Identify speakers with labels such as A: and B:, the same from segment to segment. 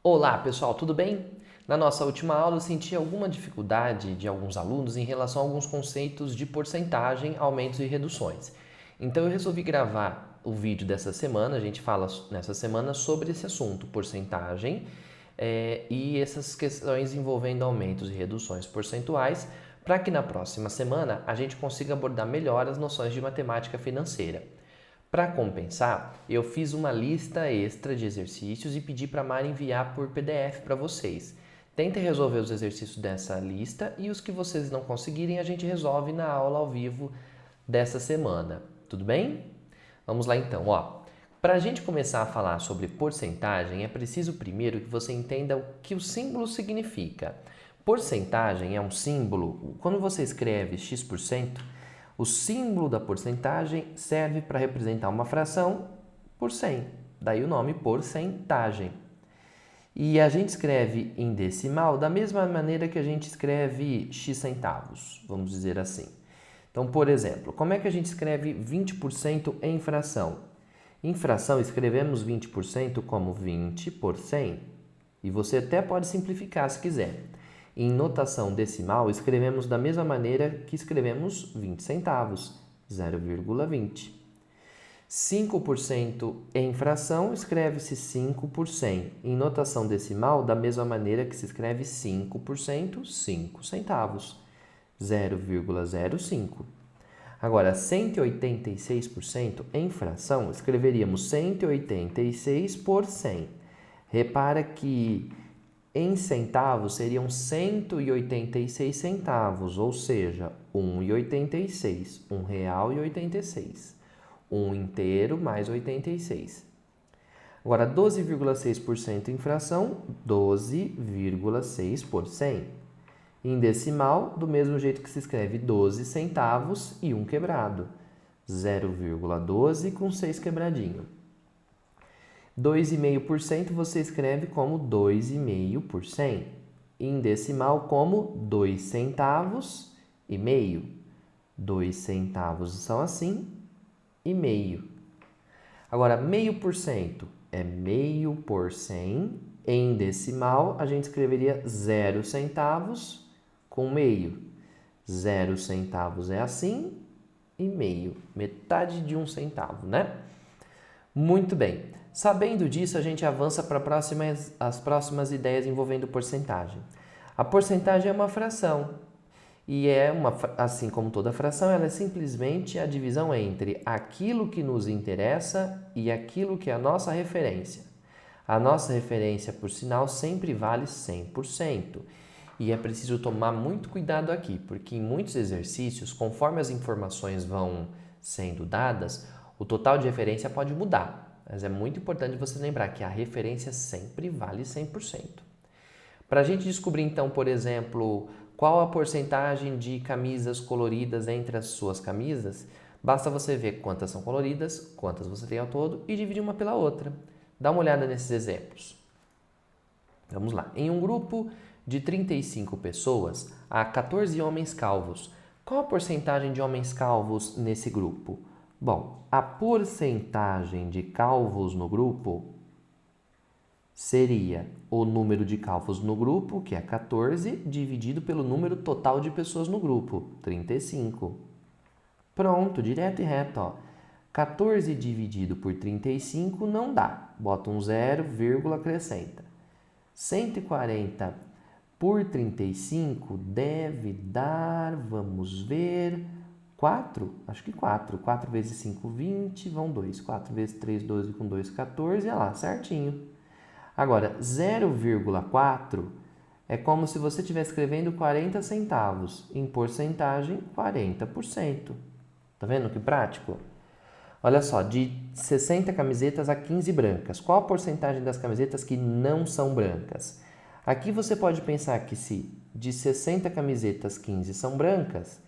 A: Olá, pessoal, tudo bem? Na nossa última aula eu senti alguma dificuldade de alguns alunos em relação a alguns conceitos de porcentagem, aumentos e reduções. Então eu resolvi gravar o vídeo dessa semana, a gente fala nessa semana sobre esse assunto, porcentagem, e essas questões envolvendo aumentos e reduções percentuais, para que na próxima semana a gente consiga abordar melhor as noções de matemática financeira. Para compensar, eu fiz uma lista extra de exercícios e pedi para a Mari enviar por PDF para vocês. Tentem resolver os exercícios dessa lista e os que vocês não conseguirem a gente resolve na aula ao vivo dessa semana. Tudo bem? Vamos lá então, ó. Para a gente começar a falar sobre porcentagem, é preciso primeiro que você entenda o que o símbolo significa. Porcentagem é um símbolo, quando você escreve x%, o símbolo da porcentagem serve para representar uma fração por 100, daí o nome porcentagem. E a gente escreve em decimal da mesma maneira que a gente escreve x centavos, vamos dizer assim. Então, por exemplo, como é que a gente escreve 20% em fração? Em fração, escrevemos 20% como 20 por 100. E você até pode simplificar se quiser. Em notação decimal, escrevemos da mesma maneira que escrevemos 20 centavos, 0,20. 5% em fração, escreve-se 5 por 100. Em notação decimal, da mesma maneira que se escreve 5%, 5 centavos, 0,05. Agora, 186% em fração, escreveríamos 186 por 100. Repara que em centavos seriam 186 centavos, ou seja, 1,86, R$ 1,86. 1 inteiro mais 86. Agora, 12,6% em fração, 12,6 por 100. Em decimal, do mesmo jeito que se escreve 12 centavos e 1 quebrado. 0,12 com 6 quebradinho. 2,5% você escreve como 2,5 por 100. Em decimal, como 2 centavos e meio. 2 centavos são assim e meio. Agora, meio por cento é meio por 100. Em decimal, a gente escreveria 0 centavos com meio. 0 centavos é assim e meio. Metade de 1 centavo, né? Muito bem. Sabendo disso, a gente avança para as próximas ideias envolvendo porcentagem. A porcentagem é uma fração. E assim como toda fração, ela é simplesmente a divisão entre aquilo que nos interessa e aquilo que é a nossa referência. A nossa referência, por sinal, sempre vale 100%. E é preciso tomar muito cuidado aqui, porque em muitos exercícios, conforme as informações vão sendo dadas, o total de referência pode mudar. Mas é muito importante você lembrar que a referência sempre vale 100%. Para a gente descobrir, então, por exemplo, qual a porcentagem de camisas coloridas entre as suas camisas, basta você ver quantas são coloridas, quantas você tem ao todo e dividir uma pela outra. Dá uma olhada nesses exemplos. Vamos lá. Em um grupo de 35 pessoas, há 14 homens calvos. Qual a porcentagem de homens calvos nesse grupo? Bom, a porcentagem de calvos no grupo seria o número de calvos no grupo, que é 14, dividido pelo número total de pessoas no grupo, 35. Pronto, direto e reto, ó. 14 dividido por 35 não dá. Bota um zero, vírgula, acrescenta. 140 por 35 deve dar, vamos ver, 4? Acho que 4. 4 vezes 5, 20, vão 2. 4 vezes 3, 12, com 2, 14, olha lá, certinho. Agora, 0,4 é como se você estivesse escrevendo 40 centavos. Em porcentagem, 40%. Tá vendo que prático? Olha só, de 60 camisetas a 15 brancas. Qual a porcentagem das camisetas que não são brancas? Aqui você pode pensar que se de 60 camisetas 15 são brancas,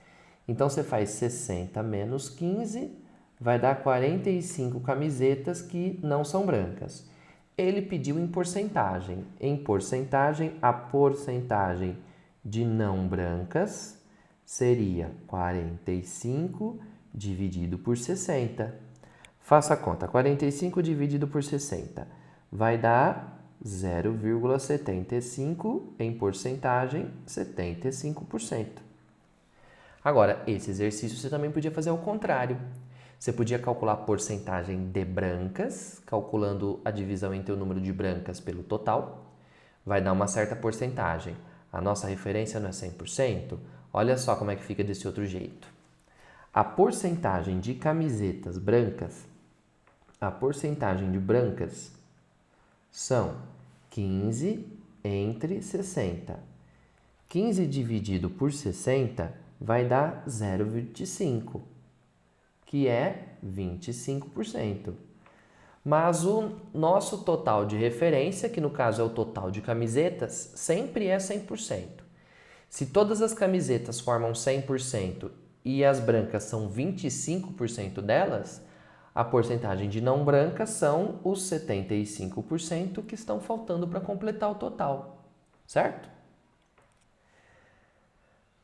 A: então você faz 60 menos 15, vai dar 45 camisetas que não são brancas. Ele pediu em porcentagem. Em porcentagem, a porcentagem de não brancas seria 45 dividido por 60. Faça a conta. 45 dividido por 60 vai dar 0,75 em porcentagem, 75%. Agora, esse exercício você também podia fazer ao contrário. Você podia calcular a porcentagem de brancas, calculando a divisão entre o número de brancas pelo total. Vai dar uma certa porcentagem. A nossa referência não é 100%? Olha só como é que fica desse outro jeito. A porcentagem de camisetas brancas, a porcentagem de brancas são 15 entre 60. 15 dividido por 60 vai dar 0,25, que é 25%. Mas o nosso total de referência, que no caso é o total de camisetas, sempre é 100%. Se todas as camisetas formam 100% e as brancas são 25% delas, a porcentagem de não brancas são os 75% que estão faltando para completar o total, certo?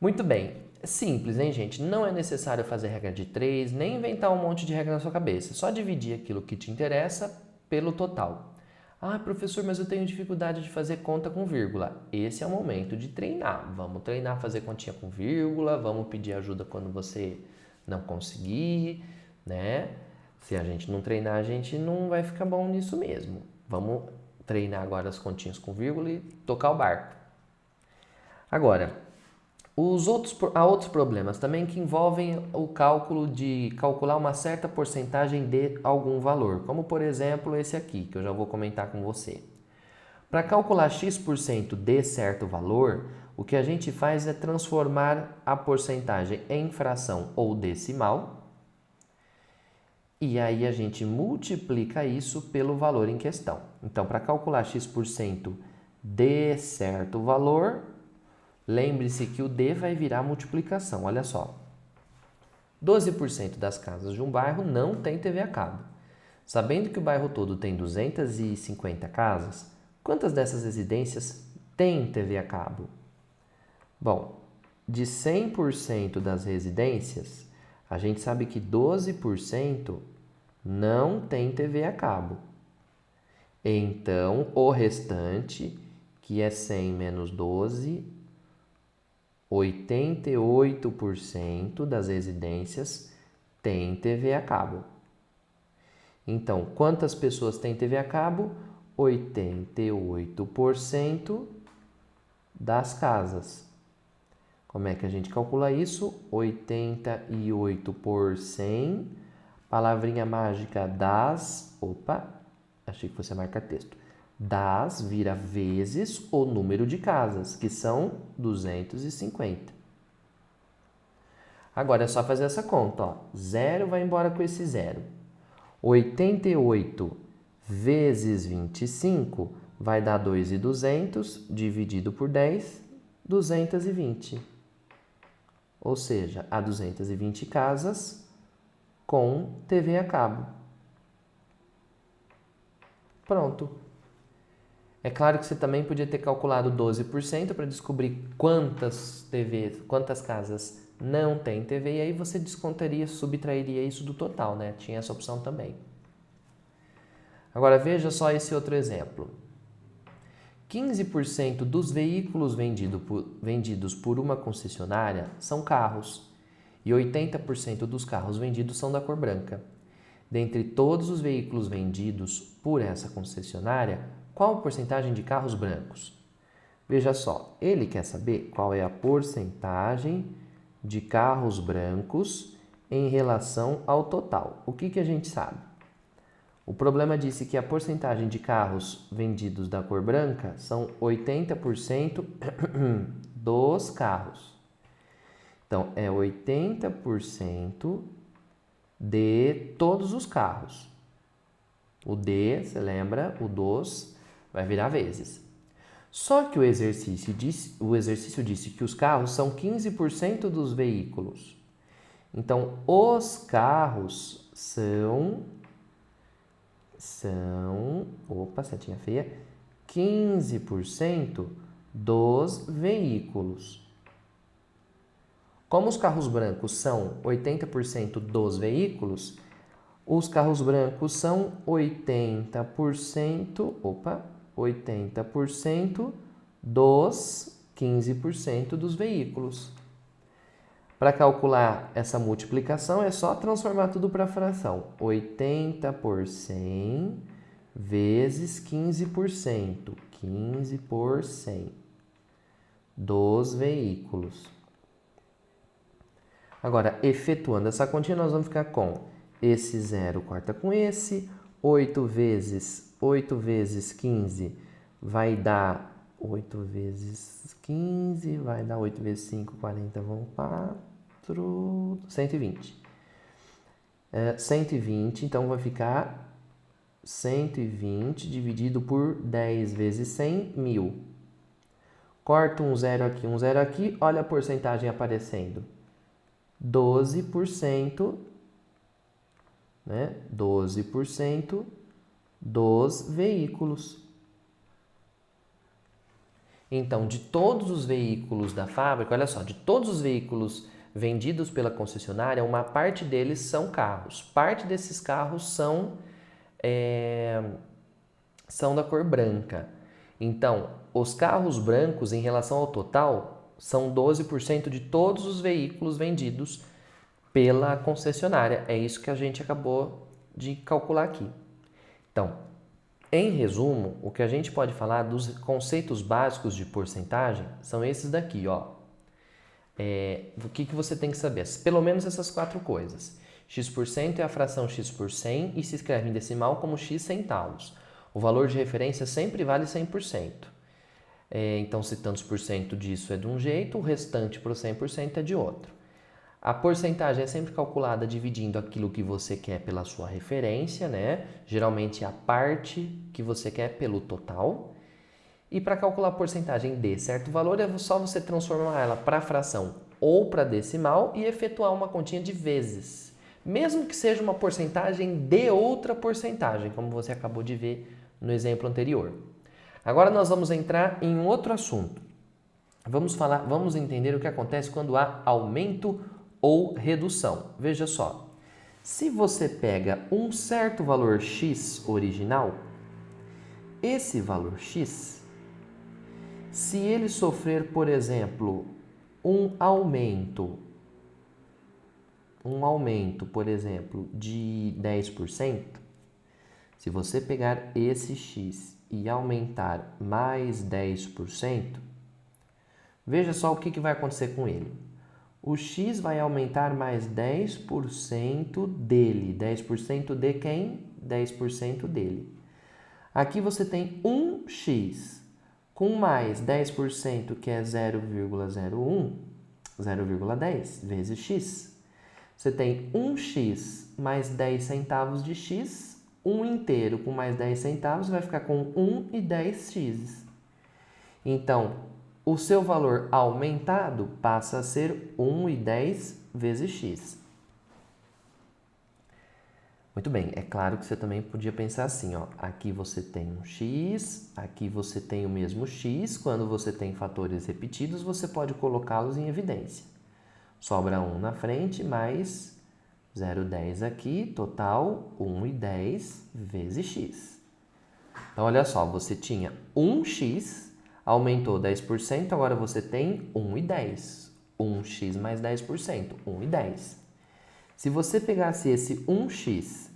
A: Muito bem, simples, hein, gente? Não é necessário fazer regra de 3, nem inventar um monte de regra na sua cabeça. Só dividir aquilo que te interessa pelo total. Ah, professor, mas eu tenho dificuldade de fazer conta com vírgula. Esse é o momento de treinar. Vamos treinar a fazer continha com vírgula, vamos pedir ajuda quando você não conseguir, né? Se a gente não treinar, a gente não vai ficar bom nisso mesmo. Vamos treinar agora as continhas com vírgula e tocar o barco. Agora, há outros problemas também que envolvem o cálculo de calcular uma certa porcentagem de algum valor, como por exemplo esse aqui, que eu já vou comentar com você. Para calcular x% de certo valor, o que a gente faz é transformar a porcentagem em fração ou decimal, e aí a gente multiplica isso pelo valor em questão. Então, para calcular x% de certo valor, lembre-se que o D vai virar multiplicação, olha só. 12% das casas de um bairro não tem TV a cabo. Sabendo que o bairro todo tem 250 casas, quantas dessas residências têm TV a cabo? Bom, de 100% das residências, a gente sabe que 12% não tem TV a cabo. Então, o restante, que é 100 menos 12, 88% das residências têm TV a cabo. Então, quantas pessoas têm TV a cabo? 88% das casas. Como é que a gente calcula isso? 88 por 100, palavrinha mágica das, achei que fosse marcar texto. Das vira vezes o número de casas, que são 250. Agora é só fazer essa conta, ó. 0 vai embora com esse 0. 88 vezes 25 vai dar 2.200, dividido por 10, 220. Ou seja, há 220 casas com TV a cabo. Pronto. É claro que você também podia ter calculado 12% para descobrir quantas casas não tem TV, e aí você descontaria, subtrairia isso do total, né? Tinha essa opção também. Agora veja só esse outro exemplo. 15% dos veículos vendidos por uma concessionária são carros e 80% dos carros vendidos são da cor branca. Dentre todos os veículos vendidos por essa concessionária, qual a porcentagem de carros brancos? Veja só, ele quer saber qual é a porcentagem de carros brancos em relação ao total. O que a gente sabe? O problema disse que a porcentagem de carros vendidos da cor branca são 80% dos carros. Então, é 80% de todos os carros. O D, você lembra, o dos vai virar vezes. Só que o exercício disse que os carros são 15% dos veículos. Então, os carros são setinha feia, 15% dos veículos. Como os carros brancos são 80% dos veículos, os carros brancos são 80%, 80% dos 15% dos veículos. Para calcular essa multiplicação, é só transformar tudo para fração. 80 por 100 vezes 15%. 15 por 100 dos veículos. Agora, efetuando essa continha, nós vamos ficar com esse 0 corta com esse. 8 vezes 15 vai dar 8 vezes 15, vai dar 8 vezes 5, 40, vão 4, 120. 120, então vai ficar 120 dividido por 10 vezes 100, 1000. Corta um zero aqui, olha a porcentagem aparecendo. 12%, né? 12% dos veículos. Então, de todos os veículos da fábrica, olha só, de todos os veículos vendidos pela concessionária, uma parte deles são carros. Parte desses carros são da cor branca. Então, os carros brancos, em relação ao total, são 12% de todos os veículos vendidos pela concessionária. É isso que a gente acabou de calcular aqui. Então, em resumo, o que a gente pode falar dos conceitos básicos de porcentagem são esses daqui, ó. O que você tem que saber? Pelo menos essas 4 coisas. X% é a fração x por 100 e se escreve em decimal como x centavos. O valor de referência sempre vale 100%. Então, se tantos por cento disso é de um jeito, o restante para o 100% é de outro. A porcentagem é sempre calculada dividindo aquilo que você quer pela sua referência, né? Geralmente a parte que você quer pelo total. E para calcular a porcentagem de certo valor, é só você transformar ela para fração ou para decimal e efetuar uma continha de vezes. Mesmo que seja uma porcentagem de outra porcentagem, como você acabou de ver no exemplo anterior. Agora nós vamos entrar em um outro assunto. Vamos entender o que acontece quando há aumento ou redução. Veja só, se você pega um certo valor x original, esse valor x, se ele sofrer, por exemplo, um aumento, por exemplo, de 10%, se você pegar esse x e aumentar mais 10%, veja só o que vai acontecer com ele. O x vai aumentar mais 10% dele. 10% de quem? 10% dele. Aqui você tem 1x com mais 10%, que é 0,01, 0,10 vezes x. Você tem 1x mais 10 centavos de x, 1 inteiro com mais 10 centavos vai ficar com 1 e 10x. Então, o seu valor aumentado passa a ser 1 e 10 vezes x. Muito bem, é claro que você também podia pensar assim, ó. Aqui você tem um x, aqui você tem o mesmo x. Quando você tem fatores repetidos, você pode colocá-los em evidência. Sobra 1 na frente, mais 0,10 aqui, total 1 e 10 vezes x. Então, olha só, você tinha 1x, aumentou 10%, agora você tem 1 e 10. 1x mais 10%, 1 e 10. Se você pegasse esse 1x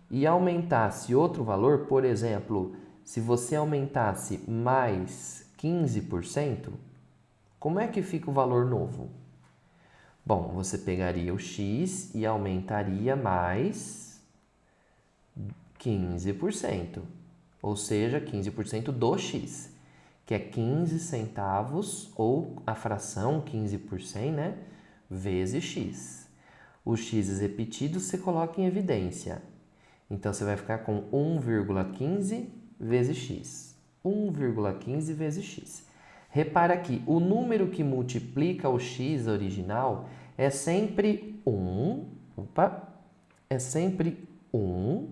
A: e aumentasse outro valor, por exemplo, se você aumentasse mais 15%, como é que fica o valor novo? Bom, você pegaria o x e aumentaria mais 15%, ou seja, 15% do x, que é 15 centavos, ou a fração 15 por 100, né? Vezes x. Os x repetidos você coloca em evidência. Então, você vai ficar com 1,15 vezes x. 1,15 vezes x. Repara que o número que multiplica o x original é sempre 1, é sempre 1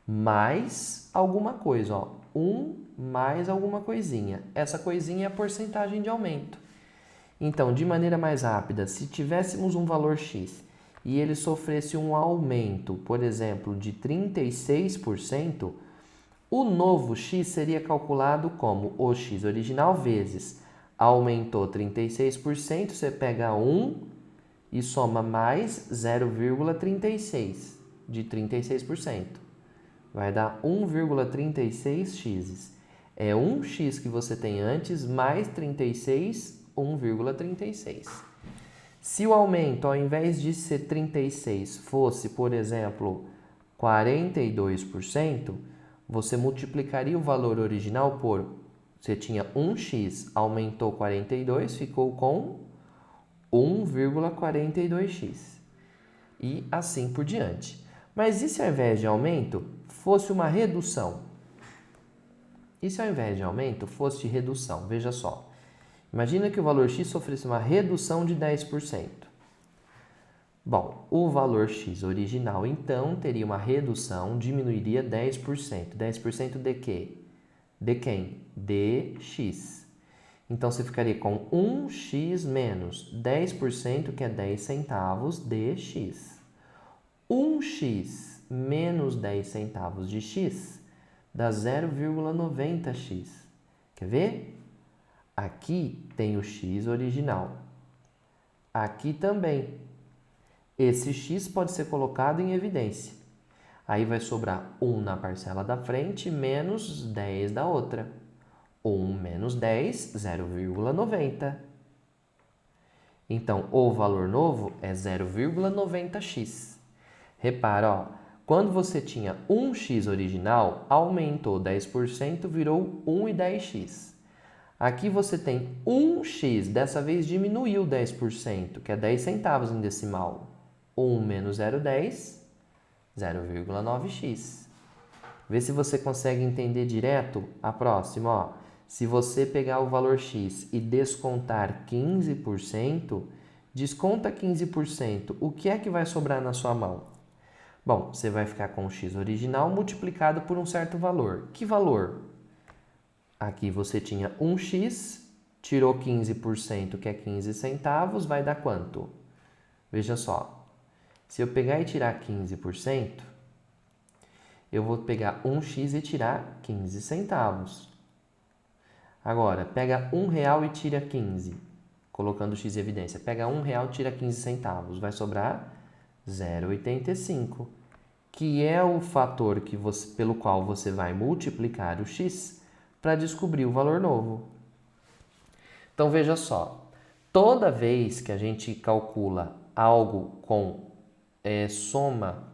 A: mais alguma coisa, ó. 1 mais alguma coisinha. Essa coisinha é a porcentagem de aumento. Então, de maneira mais rápida, se tivéssemos um valor x e ele sofresse um aumento, por exemplo, de 36%, O novo x seria calculado como o x original vezes aumentou 36%, você pega 1 e soma mais 0,36 de 36%. Vai dar 1,36x. É 1x que você tem antes, mais 36, 1,36. Se o aumento, ao invés de ser 36, fosse, por exemplo, 42%, você multiplicaria o valor original por... Você tinha 1x, aumentou 42, ficou com 1,42x. E assim por diante. Mas e se ao invés de aumento fosse uma redução? E se ao invés de aumento fosse redução? Veja só. Imagina que o valor x sofresse uma redução de 10%. Bom, o valor x original, então, teria uma redução, diminuiria 10%. 10% de quê? De quem? De x. Então, você ficaria com 1x menos 10%, que é 10 centavos, de x. 1x menos 10 centavos de x dá 0,90x. Quer ver? Aqui tem o x original. Aqui também. Esse x pode ser colocado em evidência. Aí vai sobrar 1 na parcela da frente menos 10 da outra. 1 menos 10, 0,90. Então, o valor novo é 0,90x. Repara, ó, quando você tinha 1x original, aumentou 10%, virou 1,10x. Aqui você tem 1x, dessa vez diminuiu 10%, que é 10 centavos em decimal. 1 menos 0,10, 0,9x. Vê se você consegue entender direto a próxima. Ó. Se você pegar o valor x e descontar 15%, desconta 15%, o que é que vai sobrar na sua mão? Bom, você vai ficar com o x original multiplicado por um certo valor. Que valor? Aqui você tinha 1x, tirou 15%, que é 15 centavos, vai dar quanto? Veja só. Se eu pegar e tirar 15%, eu vou pegar 1x e tirar 15 centavos. Agora, pega R$1 e tira 15, colocando o x em evidência. Pega R$1 e tira 15 centavos, vai sobrar 0,85, que é o fator pelo qual você vai multiplicar o x para descobrir o valor novo. Então, veja só, toda vez que a gente calcula algo com soma,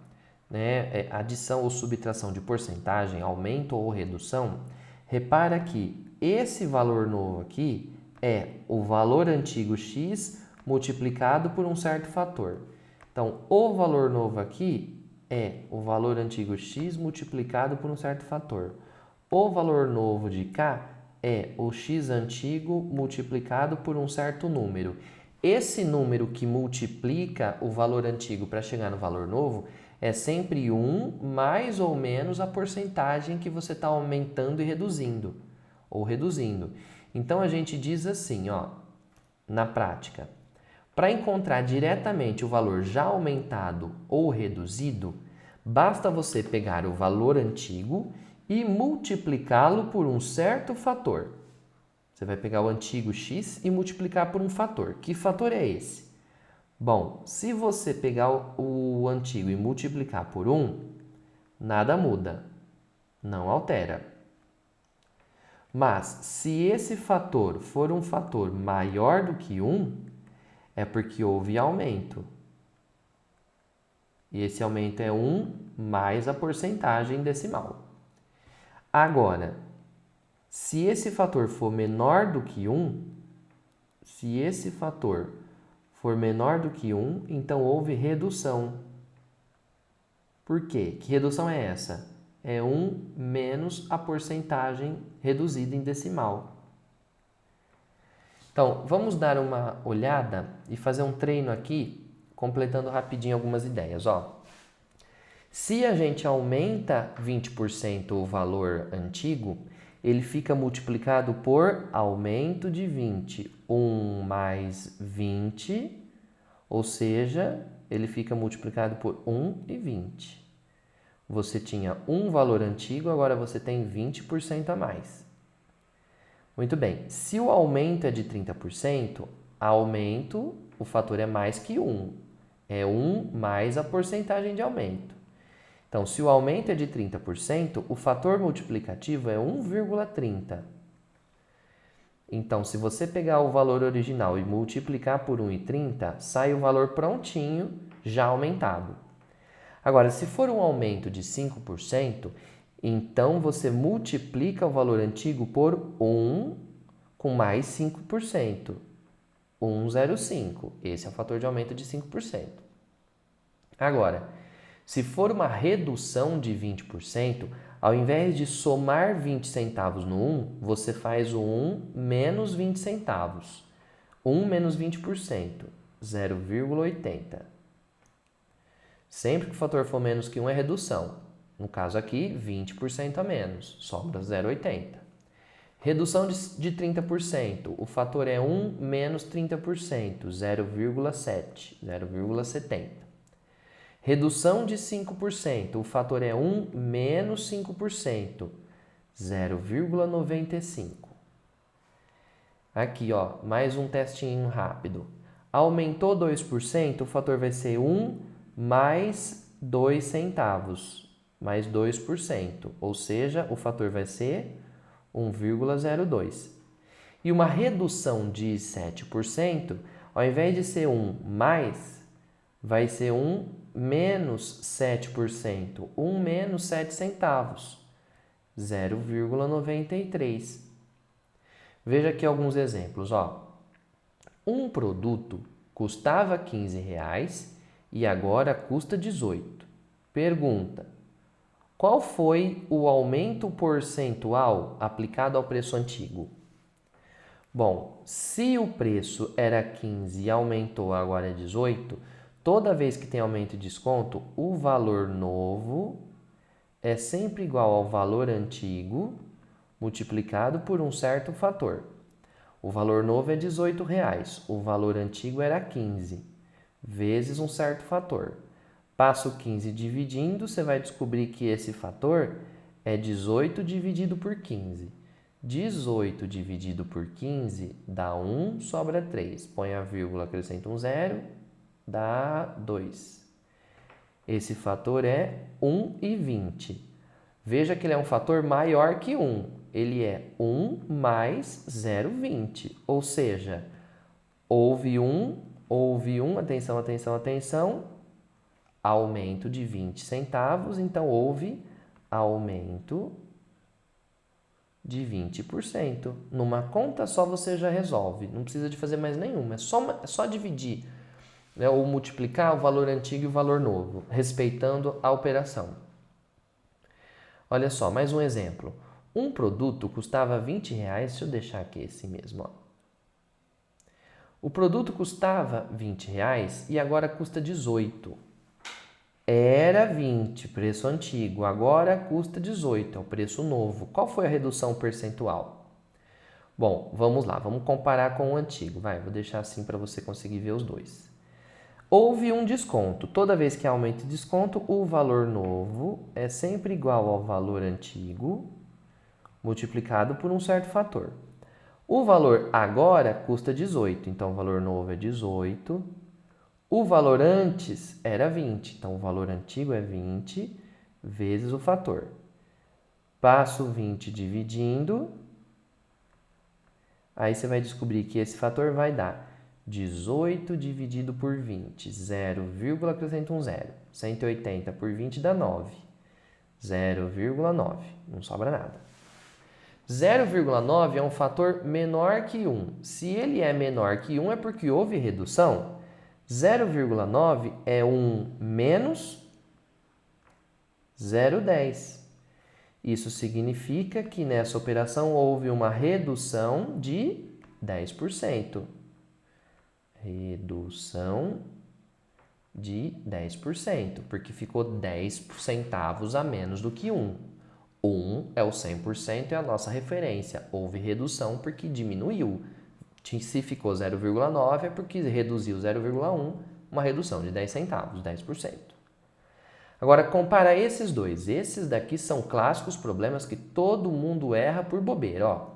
A: né, adição ou subtração de porcentagem, aumento ou redução, repara que esse valor novo aqui é o valor antigo x multiplicado por um certo fator. Então, o valor novo aqui é o valor antigo x multiplicado por um certo fator. O valor novo de cá é o x antigo multiplicado por um certo número. Esse número que multiplica o valor antigo para chegar no valor novo é sempre 1 mais ou menos a porcentagem que você está aumentando e reduzindo, ou reduzindo. Então, a gente diz assim, ó, na prática, para encontrar diretamente o valor já aumentado ou reduzido, basta você pegar o valor antigo e multiplicá-lo por um certo fator. Você vai pegar o antigo x e multiplicar por um fator. Que fator é esse? Bom, se você pegar o antigo e multiplicar por 1, nada muda, não altera. Mas, se esse fator for um fator maior do que 1, é porque houve aumento. E esse aumento é 1 mais a porcentagem decimal. Agora, se esse fator for menor do que 1, se esse fator for menor do que 1, então houve redução. Por quê? Que redução é essa? É 1 menos a porcentagem reduzida em decimal. Então, vamos dar uma olhada e fazer um treino aqui, completando rapidinho algumas ideias. Ó. Se a gente aumenta 20% o valor antigo, ele fica multiplicado por aumento de 20. 1 mais 20, ou seja, ele fica multiplicado por 1 e 20. Você tinha um valor antigo, agora você tem 20% a mais. Muito bem, se o aumento é de 30%, aumento, o fator é mais que 1. É 1 mais a porcentagem de aumento. Então, se o aumento é de 30%, o fator multiplicativo é 1,30. Então, se você pegar o valor original e multiplicar por 1,30, sai o valor prontinho, já aumentado. Agora, se for um aumento de 5%, então você multiplica o valor antigo por 1 com mais 5%. 1,05. Esse é o fator de aumento de 5%. Agora, se for uma redução de 20%, ao invés de somar 20 centavos no 1, você faz o 1 menos 20 centavos. 1 menos 20%, 0,80. Sempre que o fator for menos que 1 é redução. No caso aqui, 20% a menos, sobra 0,80. Redução de 30%, o fator é 1 menos 30%, 0,7, 0,70. Redução de 5%, o fator é 1 menos 5%, 0,95. Aqui, ó, mais um testinho rápido. Aumentou 2%, o fator vai ser 1 mais 2 centavos, mais 2%, ou seja, o fator vai ser 1,02. E uma redução de 7%, ao invés de ser 1 mais, vai ser 1 menos 7%, 1 menos 7 centavos, 0,93. Veja aqui alguns exemplos. Ó. Um produto custava R$15 e agora custa 18. Pergunta: qual foi o aumento percentual aplicado ao preço antigo? Bom, se o preço era 15 e aumentou agora é 18, toda vez que tem aumento e desconto, o valor novo é sempre igual ao valor antigo multiplicado por um certo fator. O valor novo é R$18, o valor antigo era 15, vezes um certo fator. Passa o 15 dividindo, você vai descobrir que esse fator é 18 dividido por 15. 18 dividido por 15 dá 1, sobra 3. Põe a vírgula, acrescenta um zero, dá 2. Esse fator é 1,20. Veja que ele é um fator maior que 1. Ele é 1 mais 0,20. Ou seja, houve um, atenção, atenção, atenção, aumento de 20 centavos, então houve aumento de 20%. Numa conta só você já resolve, não precisa de fazer mais nenhuma, é só dividir, né, ou multiplicar o valor antigo e o valor novo, respeitando a operação. Olha só, mais um exemplo. Um produto custava R$20, deixa eu deixar aqui esse mesmo. Ó. O produto custava R$20 e agora custa 18. Era 20, preço antigo, agora custa 18, é o preço novo. Qual foi a redução percentual? Bom, vamos lá, vamos comparar com o antigo. Vou deixar assim para você conseguir ver os dois. Houve um desconto. Toda vez que aumenta o desconto, o valor novo é sempre igual ao valor antigo multiplicado por um certo fator. O valor agora custa 18, então o valor novo é 18. O valor antes era 20, então o valor antigo é 20 vezes o fator. Passo 20 dividindo, aí você vai descobrir que esse fator vai dar 18 dividido por 20, 0, acrescenta um zero. 180 por 20 dá 9, 0,9, não sobra nada. 0,9 é um fator menor que 1. Se ele é menor que 1 é porque houve redução. 0,9 é 1 menos 0,10. Isso significa que nessa operação houve uma redução de 10%. Redução de 10%, porque ficou 10 centavos a menos do que 1. 1 é o 100%, é a nossa referência. Houve redução porque diminuiu. Se ficou 0,9 é porque reduziu 0,1, uma redução de 10 centavos, 10%. Agora, compara esses dois. Esses daqui são clássicos problemas que todo mundo erra por bobeira. Ó.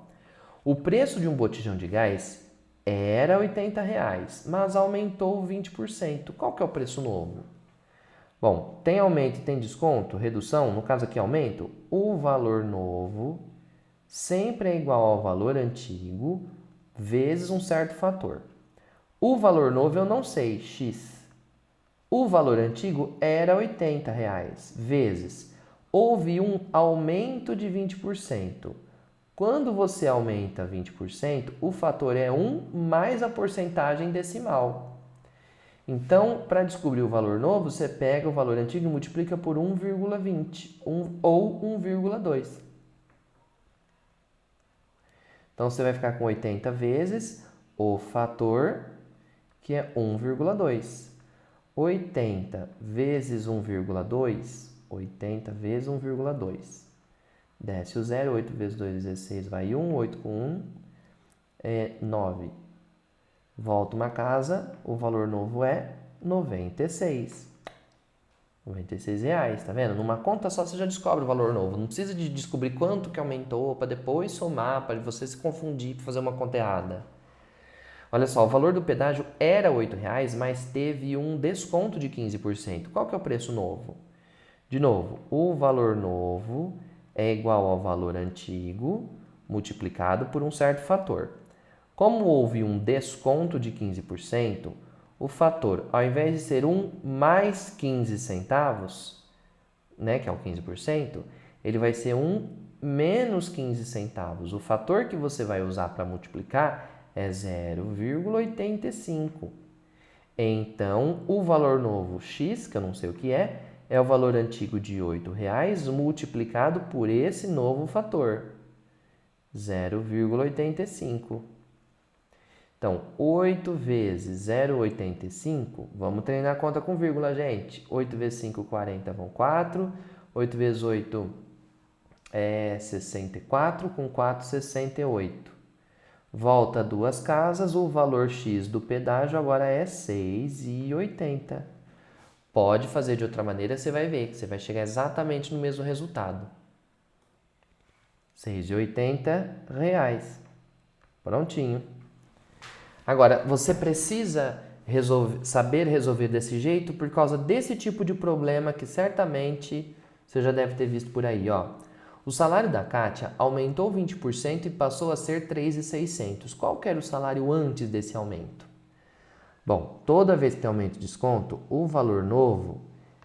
A: O preço de um botijão de gás era R$ 80,00, mas aumentou 20%. Qual que é o preço novo? Bom, tem aumento e tem desconto, redução, no caso aqui aumento, o valor novo sempre é igual ao valor antigo vezes um certo fator. O valor novo eu não sei, x. O valor antigo era R$ 80,00, vezes. Houve um aumento de 20%. Quando você aumenta 20%, o fator é 1 mais a porcentagem decimal. Então, para descobrir o valor novo, você pega o valor antigo e multiplica por 1,20 ou 1,2. Então, você vai ficar com 80 vezes o fator, que é 1,2. 80 vezes 1,2, 80 vezes 1,2. Desce o 0, 8 vezes 2, 16, vai 1, 8 com 1 é 9. Volta uma casa, o valor novo é 96. R$ 96, tá vendo? Numa conta só você já descobre o valor novo. Não precisa de descobrir quanto que aumentou para depois somar, para você se confundir, para fazer uma conta errada. Olha só, o valor do pedágio era R$ 8,00, mas teve um desconto de 15%. Qual que é o preço novo? De novo, o valor novo é igual ao valor antigo multiplicado por um certo fator. Como houve um desconto de 15%, o fator, ao invés de ser 1 mais 15 centavos, né, que é o 15%, ele vai ser 1 menos 15 centavos. O fator que você vai usar para multiplicar é 0,85. Então, o valor novo x, que eu não sei o que é o valor antigo de R$ 8,00 multiplicado por esse novo fator, 0,85. Então, 8 vezes 0,85, vamos treinar a conta com vírgula, gente. 8 vezes 5, 40, vão 4. 8 vezes 8 é 64, com 4, 68. Volta duas casas, o valor x do pedágio agora é 6,80. Pode fazer de outra maneira, você vai ver que você vai chegar exatamente no mesmo resultado. R$ 6,80. Prontinho. Agora, você precisa saber resolver desse jeito por causa desse tipo de problema que certamente você já deve ter visto por aí. Ó. O salário da Kátia aumentou 20% e passou a ser R$ 3.600. Qual que era o salário antes desse aumento? Bom, toda vez que tem aumento de desconto, o valor novo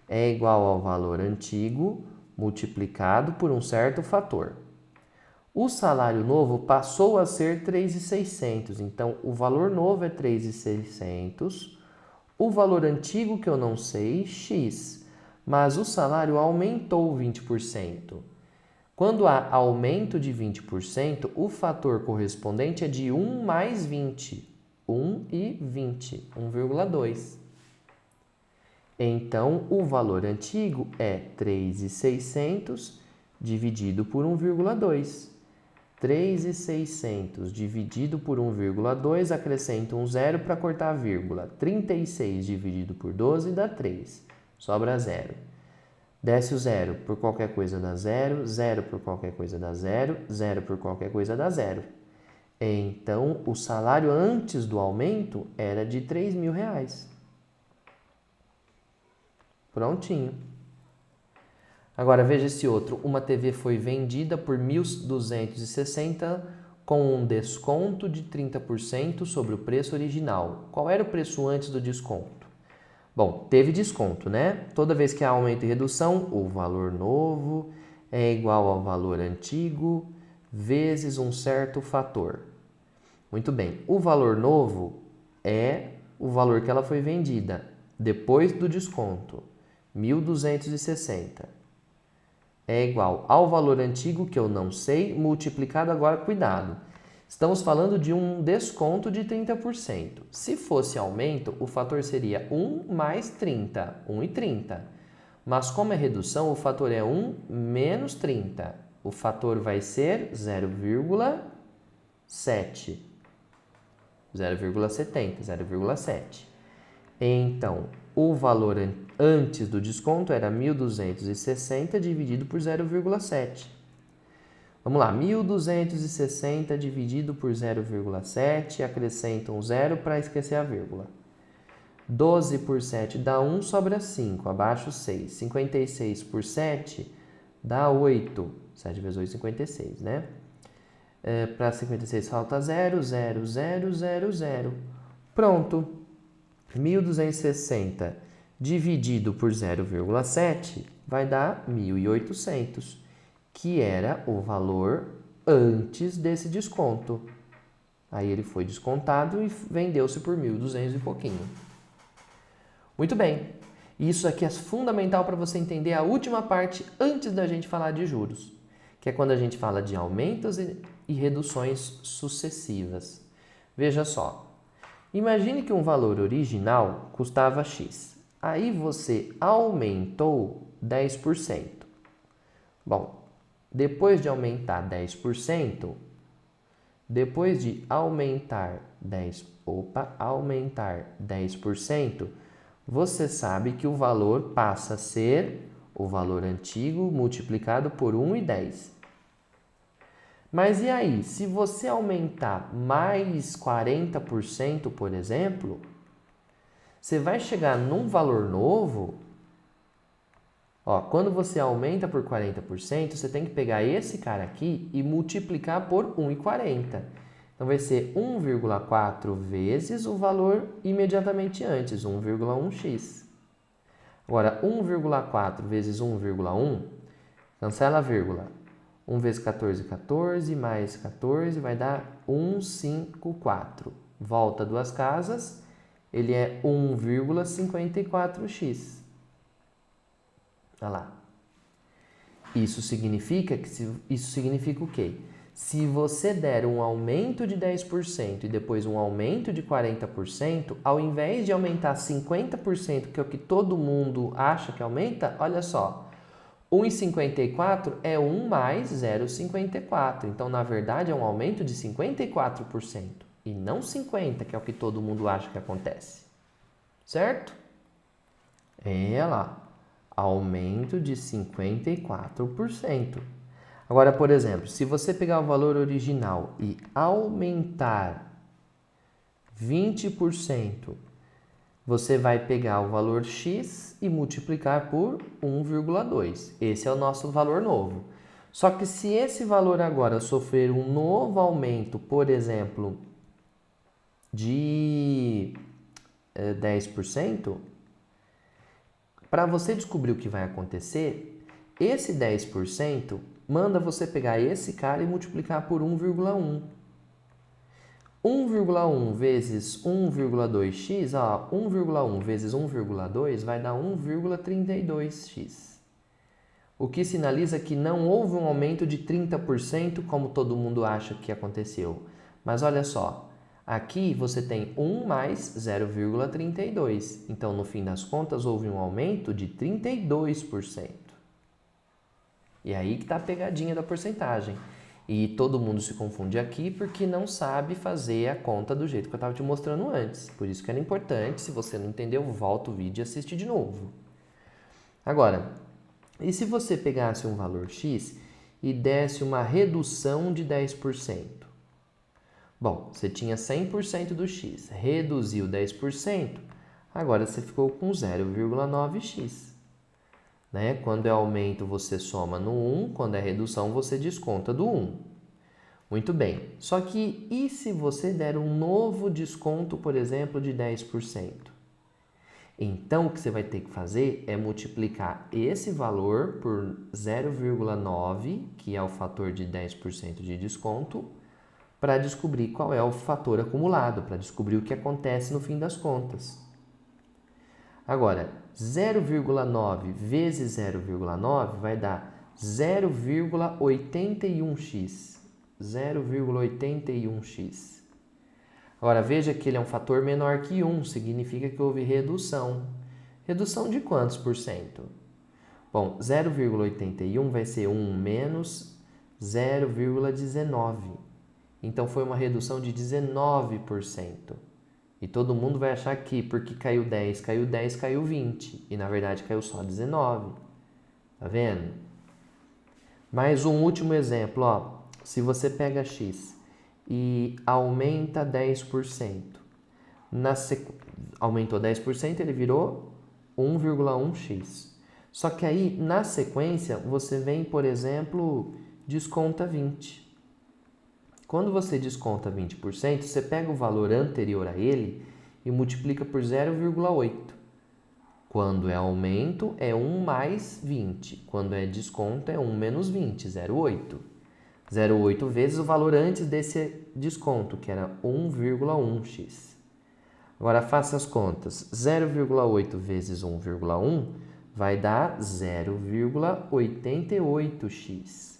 A: é igual ao valor antigo multiplicado por um certo fator. O salário novo passou a ser R$ 3.600, então o valor novo é R$ 3.600, o valor antigo que eu não sei, x, mas o salário aumentou 20%. Quando há aumento de 20%, o fator correspondente é de 1 mais 20, 1 e 20, 1,2. Então, o valor antigo é 3.600 dividido por 1,2. 3.600 dividido por 1,2, acrescenta um zero para cortar a vírgula. 36 dividido por 12 dá 3. Sobra 0. Desce o 0 por qualquer coisa dá 0, 0 por qualquer coisa dá 0, 0 por qualquer coisa dá 0. Então, o salário antes do aumento era de R$ 3.000. Prontinho. Agora, veja esse outro. Uma TV foi vendida por 1.260 com um desconto de 30% sobre o preço original. Qual era o preço antes do desconto? Bom, teve desconto, né? Toda vez que há aumento e redução, o valor novo é igual ao valor antigo vezes um certo fator. Muito bem. O valor novo é o valor que ela foi vendida depois do desconto, 1.260. É igual ao valor antigo, que eu não sei, multiplicado agora, cuidado. Estamos falando de um desconto de 30%. Se fosse aumento, o fator seria 1 mais 30, 1,30. Mas como é redução, o fator é 1 menos 30. O fator vai ser 0,7. 0,70, 0,7. Então, o valor antes do desconto era 1.260 dividido por 0,7. Vamos lá, 1.260 dividido por 0,7, acrescenta um zero para esquecer a vírgula. 12 por 7 dá 1, sobra 5, abaixo 6. 56 por 7 dá 8. 7 vezes 8, 56, né? Para 56 falta 0, 0, 0, 0, 0. Pronto. 1.260 dividido por 0,7 vai dar 1.800, que era o valor antes desse desconto. Aí ele foi descontado e vendeu-se por 1.200 e pouquinho. Muito bem. Isso aqui é fundamental para você entender a última parte antes da gente falar de juros, que é quando a gente fala de aumentos e reduções sucessivas. Veja só. Imagine que um valor original custava X. Aí você aumentou 10%. Bom, depois de aumentar 10%, aumentar 10%, você sabe que o valor passa a ser o valor antigo multiplicado por 1,10. Mas e aí, se você aumentar mais 40%, por exemplo, você vai chegar num valor novo. Ó, quando você aumenta por 40%, você tem que pegar esse cara aqui e multiplicar por 1,40. Então, vai ser 1,4 vezes o valor imediatamente antes, 1,1x. Agora, 1,4 vezes 1,1, cancela a vírgula. 1 vezes 14, 14, mais 14 vai dar 154. Volta duas casas, ele é 1,54x. Olha lá. Isso significa o quê? Se você der um aumento de 10% e depois um aumento de 40%, ao invés de aumentar 50%, que é o que todo mundo acha que aumenta, olha só, 1,54 é 1 mais 0,54. Então, na verdade, é um aumento de 54% e não 50%, que é o que todo mundo acha que acontece. Certo? É lá. Aumento de 54%. Agora, por exemplo, se você pegar o valor original e aumentar 20%, você vai pegar o valor x e multiplicar por 1,2. Esse é o nosso valor novo. Só que se esse valor agora sofrer um novo aumento, por exemplo, de 10%, para você descobrir o que vai acontecer, esse 10% manda você pegar esse cara e multiplicar por 1,1. 1,1 vezes 1,2x, 1,1 vezes 1,2 vai dar 1,32x. O que sinaliza que não houve um aumento de 30%, como todo mundo acha que aconteceu. Mas olha só, aqui você tem 1 mais 0,32. Então, no fim das contas, houve um aumento de 32%. E aí que está a pegadinha da porcentagem. E todo mundo se confunde aqui porque não sabe fazer a conta do jeito que eu estava te mostrando antes. Por isso que era importante, se você não entendeu, volta o vídeo e assiste de novo. Agora, e se você pegasse um valor x e desse uma redução de 10%? Bom, você tinha 100% do x, reduziu 10%, agora você ficou com 0,9x. Né? Quando é aumento, você soma no 1, quando é redução, você desconta do 1. Muito bem. Só que e se você der um novo desconto, por exemplo, de 10%? Então, o que você vai ter que fazer é multiplicar esse valor por 0,9, que é o fator de 10% de desconto, para descobrir qual é o fator acumulado, para descobrir o que acontece no fim das contas. Agora, 0,9 vezes 0,9 vai dar 0,81x. 0,81x. Agora, veja que ele é um fator menor que 1, significa que houve redução. Redução de quantos por cento? Bom, 0,81 vai ser 1 menos 0,19. Então, foi uma redução de 19%. E todo mundo vai achar que porque caiu 10, caiu 20. E na verdade caiu só 19. Tá vendo? Mais um último exemplo, ó. Se você pega x e aumenta 10%, aumentou 10%, ele virou 1,1x. Só que aí, na sequência, você vem, por exemplo, desconta 20. Quando você desconta 20%, você pega o valor anterior a ele e multiplica por 0,8. Quando é aumento, é 1 mais 20. Quando é desconto, é 1 menos 20, 0,8. 0,8 vezes o valor antes desse desconto, que era 1,1x. Agora, faça as contas. 0,8 vezes 1,1 vai dar 0,88x.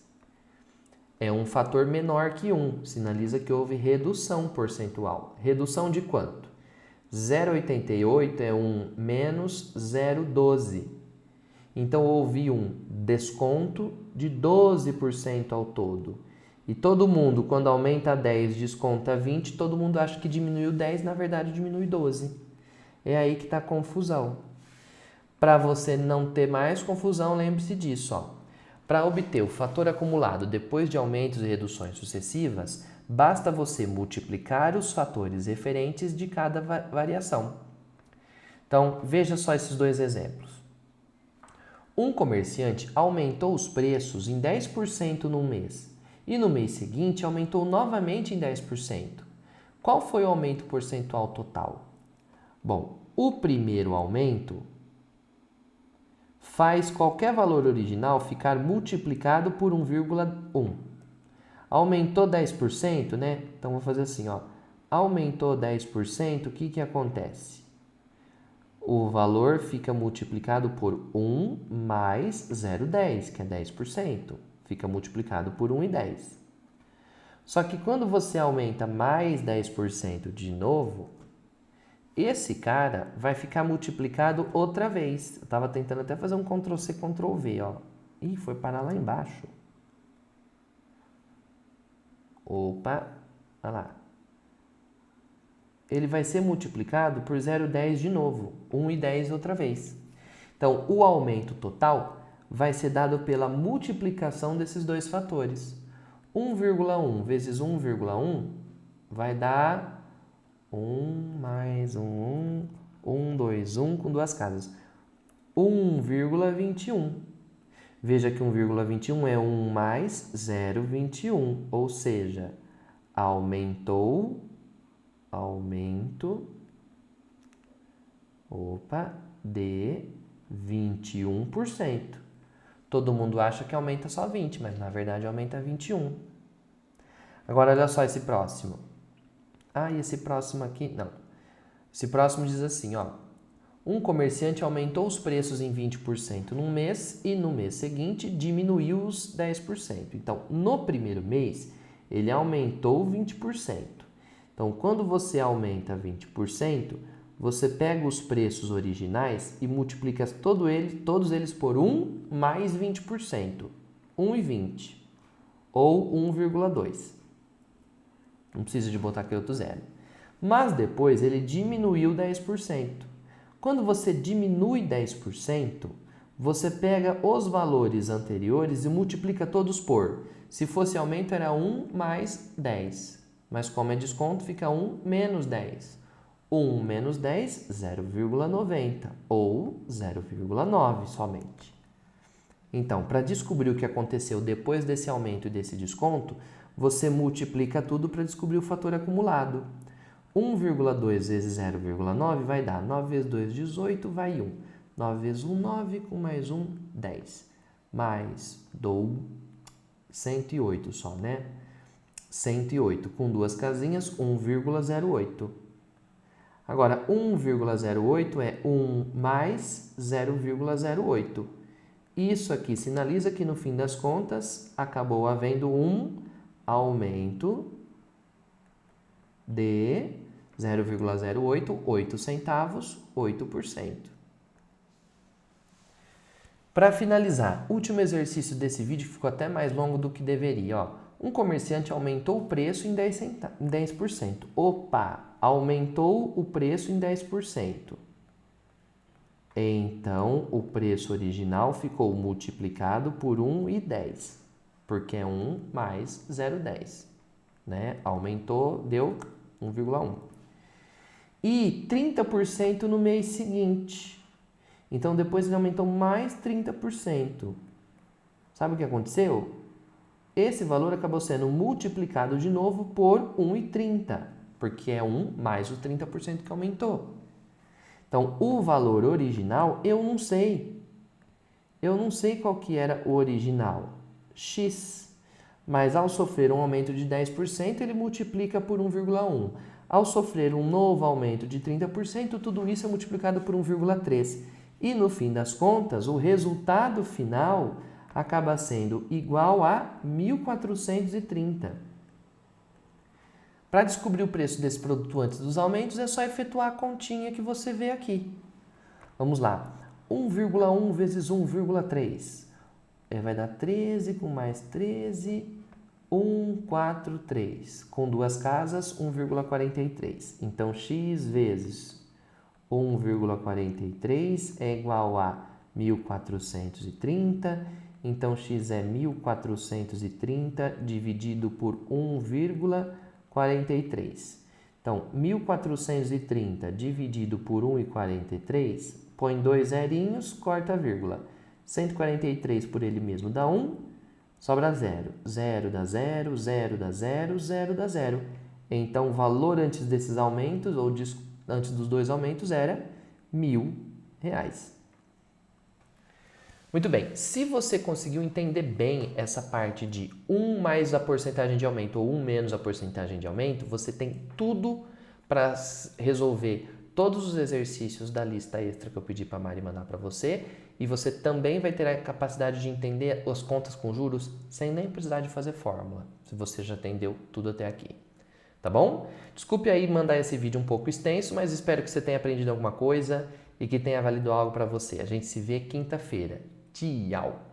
A: É um fator menor que 1, sinaliza que houve redução percentual. Redução de quanto? 0,88 é 1 menos 0,12. Então, houve um desconto de 12% ao todo. E todo mundo, quando aumenta 10, desconta 20, todo mundo acha que diminuiu 10, na verdade diminui 12. É aí que está a confusão. Para você não ter mais confusão, lembre-se disso, ó. Para obter o fator acumulado depois de aumentos e reduções sucessivas, basta você multiplicar os fatores referentes de cada variação. Então, veja só esses dois exemplos. Um comerciante aumentou os preços em 10% no mês e no mês seguinte aumentou novamente em 10%. Qual foi o aumento percentual total? Bom, o primeiro aumento faz qualquer valor original ficar multiplicado por 1,1. Aumentou 10%, né? Então, vou fazer assim, ó. Aumentou 10%, o que acontece? O valor fica multiplicado por 1 mais 0,10, que é 10%. Fica multiplicado por 1,10. Só que quando você aumenta mais 10% de novo, esse cara vai ficar multiplicado outra vez. Eu estava tentando até fazer um Ctrl+C, Ctrl+V, ó. Ih, foi parar lá embaixo. Opa, olha lá. Ele vai ser multiplicado por 0,10 de novo, 1,10 outra vez. Então, o aumento total vai ser dado pela multiplicação desses dois fatores. 1,1 vezes 1,1 vai dar 1 mais 1, 1, 2, 1 com duas casas. 1,21. Veja que 1,21 é 1 mais 0,21, ou seja, aumento de 21%. Todo mundo acha que aumenta só 20, mas na verdade aumenta 21. Agora olha só esse próximo. Ah, e esse próximo aqui, não. Esse próximo diz assim, ó. Um comerciante aumentou os preços em 20% num mês e no mês seguinte diminuiu os 10%. Então, no primeiro mês, ele aumentou 20%. Então, quando você aumenta 20%, você pega os preços originais e multiplica todos eles por 1 mais 20%. 1,20 ou 1,2. Não precisa de botar aquele outro zero. Mas depois ele diminuiu 10%. Quando você diminui 10%, você pega os valores anteriores e multiplica todos por. Se fosse aumento, era 1 mais 10. Mas como é desconto, fica 1 menos 10. 1 menos 10, 0,90 ou 0,9 somente. Então, para descobrir o que aconteceu depois desse aumento e desse desconto, você multiplica tudo para descobrir o fator acumulado. 1,2 vezes 0,9 vai dar 9 vezes 2, 18, vai 1. 9 vezes 1, 9, com mais 1, 10. Mais, dou 108 só, né? 108 com duas casinhas, 1,08. Agora, 1,08 é 1 mais 0,08. Isso aqui sinaliza que, no fim das contas, acabou havendo um aumento de 0,08, 8 centavos, 8%. Para finalizar, último exercício desse vídeo, que ficou até mais longo do que deveria. Ó. Um comerciante aumentou o preço em 10%. Opa, aumentou o preço em 10%. Então, o preço original ficou multiplicado por 1,10, porque é 1 mais 0,10. Né? Aumentou, deu 1,1. E 30% no mês seguinte. Então, depois ele aumentou mais 30%. Sabe o que aconteceu? Esse valor acabou sendo multiplicado de novo por 1,30, porque é 1 mais o 30% que aumentou. Então, o valor original eu não sei. Eu não sei qual que era o original, x. Mas ao sofrer um aumento de 10%, ele multiplica por 1,1. Ao sofrer um novo aumento de 30%, tudo isso é multiplicado por 1,3. E no fim das contas, o resultado final acaba sendo igual a 1.430. Para descobrir o preço desse produto antes dos aumentos, é só efetuar a continha que você vê aqui. Vamos lá. 1,1 vezes 1,3. Vai dar 13 com mais 13, 143. Com duas casas, 1,43. Então, x vezes 1,43 é igual a 1.430. Então, x é 1.430 dividido por 1,43. Então, 1.430 dividido por 1,43, põe dois zerinhos, corta a vírgula. 143 por ele mesmo dá 1, sobra 0. 0 dá 0, 0 dá 0, 0 dá 0. Então, o valor antes desses aumentos, ou antes dos dois aumentos, era R$1.000. Muito bem, se você conseguiu entender bem essa parte de 1 mais a porcentagem de aumento ou 1 menos a porcentagem de aumento, você tem tudo para resolver todos os exercícios da lista extra que eu pedi para a Mari mandar para você, e você também vai ter a capacidade de entender as contas com juros sem nem precisar de fazer fórmula, se você já entendeu tudo até aqui. Tá bom? Desculpe aí mandar esse vídeo um pouco extenso, mas espero que você tenha aprendido alguma coisa e que tenha valido algo para você. A gente se vê quinta-feira. Tchau!